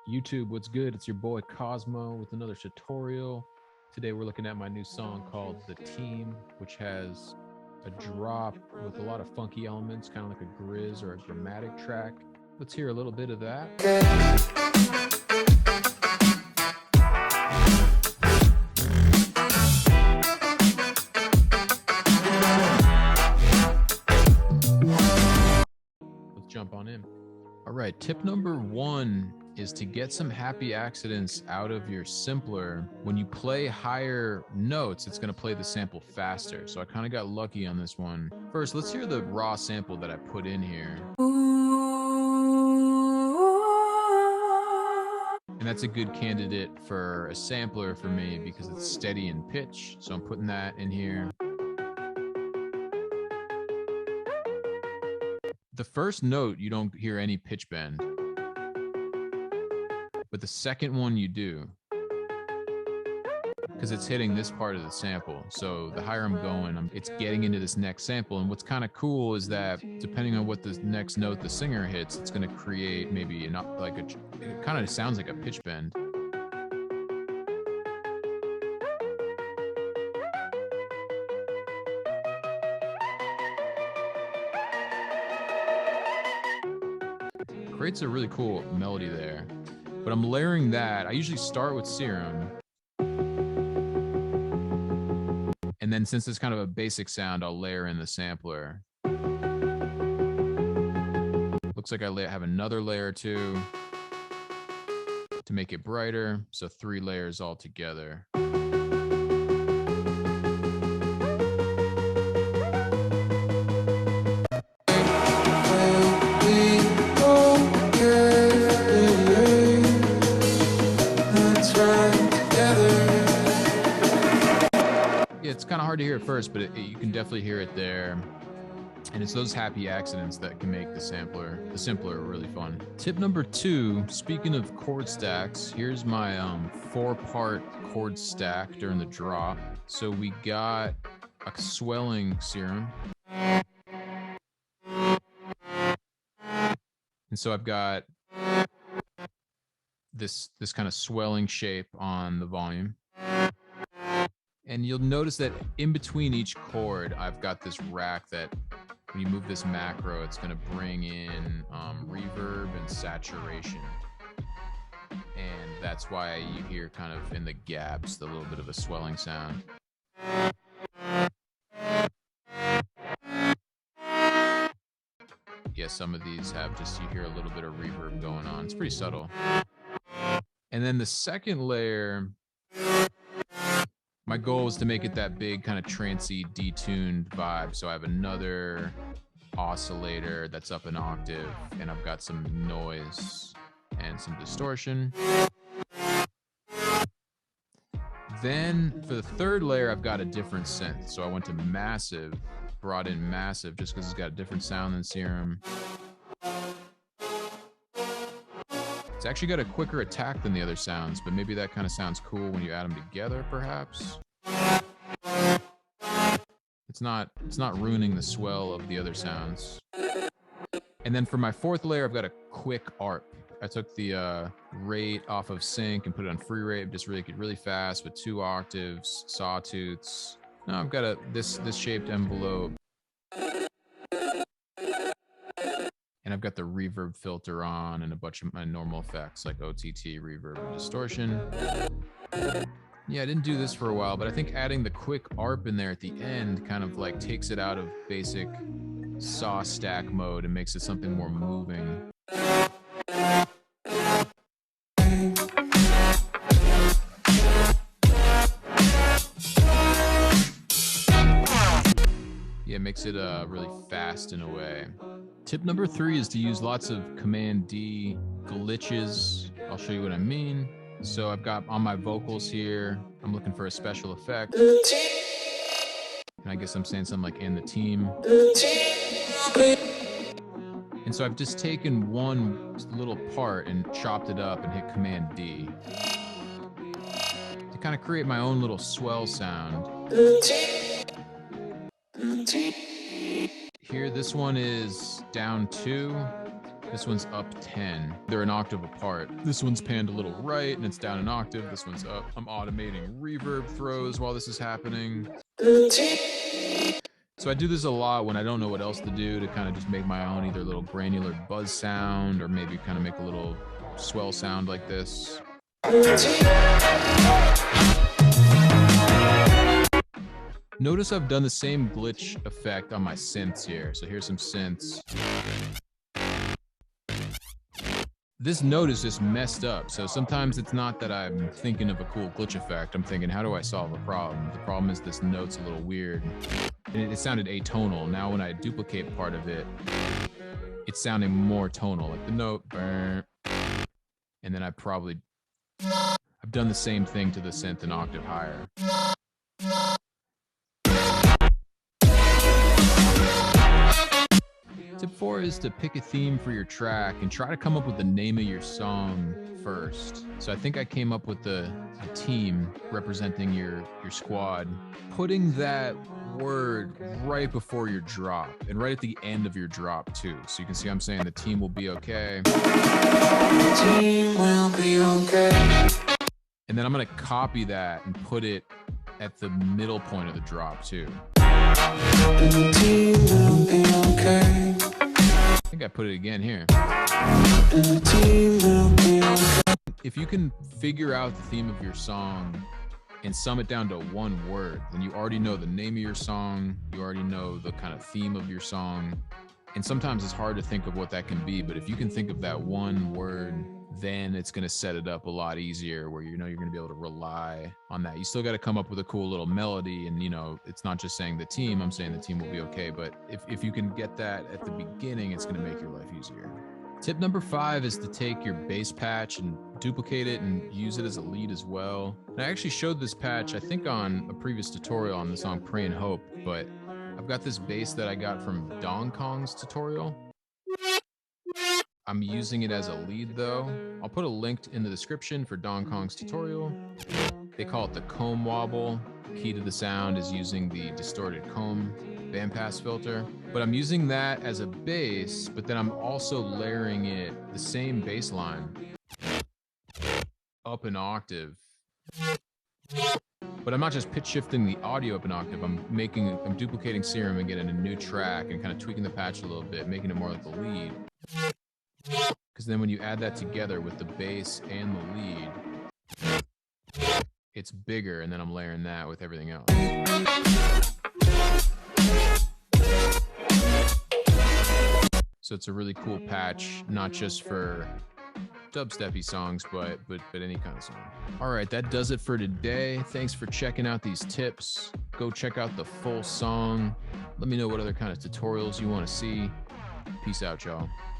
YouTube, what's good? It's your boy Cozmoe with another tutorial. Today we're looking at my new song called The Team, which has a drop with a lot of funky elements, kind of like a Griz or a Gramatik track. Let's hear a little bit of that. Let's jump on in. All right, tip number 1 is to get some happy accidents out of your sampler. When you play higher notes, it's gonna play the sample faster. So I kind of got lucky on this one. First, let's hear the raw sample that I put in here. And that's a good candidate for a sampler for me because it's steady in pitch. So I'm putting that in here. The first note, you don't hear any pitch bend. But the second one you do, because it's hitting this part of the sample. So the higher I'm going, it's getting into this next sample. And what's kind of cool is that depending on what the next note the singer hits, it's going to create maybe it kind of sounds like a pitch bend. Creates a really cool melody there. But I'm layering that. I usually start with Serum. And then since it's kind of a basic sound, I'll layer in the sampler. Looks like I have another layer or two to make it brighter. So 3 layers all together. It's kind of hard to hear at first, but you can definitely hear it there. And it's those happy accidents that can make the sampler really fun. Tip number 2, speaking of chord stacks, here's my 4-part chord stack during the drop. So we got a swelling Serum. And so I've got this kind of swelling shape on the volume. And you'll notice that in between each chord, I've got this rack that when you move this macro, it's going to bring in reverb and saturation. And that's why you hear kind of in the gaps, the little bit of a swelling sound. Yeah, some of these have just, you hear a little bit of reverb going on. It's pretty subtle. And then the second layer, my goal is to make it that big kind of trancey, detuned vibe. So I have another oscillator that's up an octave, and I've got some noise and some distortion. Then for the third layer, I've got a different synth. So I went to Massive, brought in Massive just because it's got a different sound than Serum. It's actually got a quicker attack than the other sounds, but maybe that kind of sounds cool when you add them together, perhaps. It's not ruining the swell of the other sounds. And then for my fourth layer, I've got a quick ARP. I took the rate off of sync and put it on free rate, just make it really fast with 2 octaves, sawtooths. Now I've got this shaped envelope. And I've got the reverb filter on and a bunch of my normal effects like OTT, reverb, and distortion. Yeah, I didn't do this for a while, but I think adding the quick ARP in there at the end kind of like takes it out of basic saw stack mode and makes it something more moving. Yeah, it makes it really fast in a way. Tip number 3 is to use lots of Command D glitches. I'll show you what I mean. So I've got on my vocals here, I'm looking for a special effect. And I guess I'm saying something like "and the team." And so I've just taken one little part and chopped it up and hit Command D to kind of create my own little swell sound. Here, this one is down 2. This one's up 10. They're an octave apart. This one's panned a little right and it's down an octave. This one's up. I'm automating reverb throws while this is happening. So I do this a lot when I don't know what else to do, to kind of just make my own either little granular buzz sound or maybe kind of make a little swell sound like this. Notice I've done the same glitch effect on my synths here. So here's some synths. This note is just messed up. So sometimes it's not that I'm thinking of a cool glitch effect. I'm thinking, how do I solve a problem? The problem is this note's a little weird. And it sounded atonal. Now when I duplicate part of it, it's sounding more tonal, like the note, and then I've done the same thing to the synth an octave higher. Tip 4 is to pick a theme for your track and try to come up with the name of your song first. So I think I came up with the team representing your squad, putting that word right before your drop and right at the end of your drop too. So you can see I'm saying the team will be okay. The team will be okay. And then I'm gonna copy that and put it at the middle point of the drop too. The team will be okay. I think I put it again here. The team will be okay. If you can figure out the theme of your song and sum it down to one word, then you already know the name of your song, you already know the kind of theme of your song. And sometimes it's hard to think of what that can be, but if you can think of that one word, then it's going to set it up a lot easier where you know you're going to be able to rely on that. You still got to come up with a cool little melody, and you know, it's not just saying the team, I'm saying the team will be okay, but if you can get that at the beginning, it's going to make your life easier. Tip number 5 is to take your bass patch and duplicate it and use it as a lead as well. And I actually showed this patch, I think on a previous tutorial on the song Pray and Hope, but I've got this bass that I got from Donkong's tutorial. I'm using it as a lead though. I'll put a link in the description for Donkong's tutorial. They call it the comb wobble. Key to the sound is using the distorted comb bandpass filter. But I'm using that as a bass, but then I'm also layering it the same bass line up an octave. But I'm not just pitch shifting the audio up an octave, I'm duplicating Serum and getting a new track and kind of tweaking the patch a little bit, making it more like the lead. Because then when you add that together with the bass and the lead, it's bigger, and then I'm layering that with everything else. So it's a really cool patch, not just for dubsteppy songs, but any kind of song. All right, that does it for today. Thanks for checking out these tips. Go check out the full song. Let me know what other kind of tutorials you want to see. Peace out, y'all.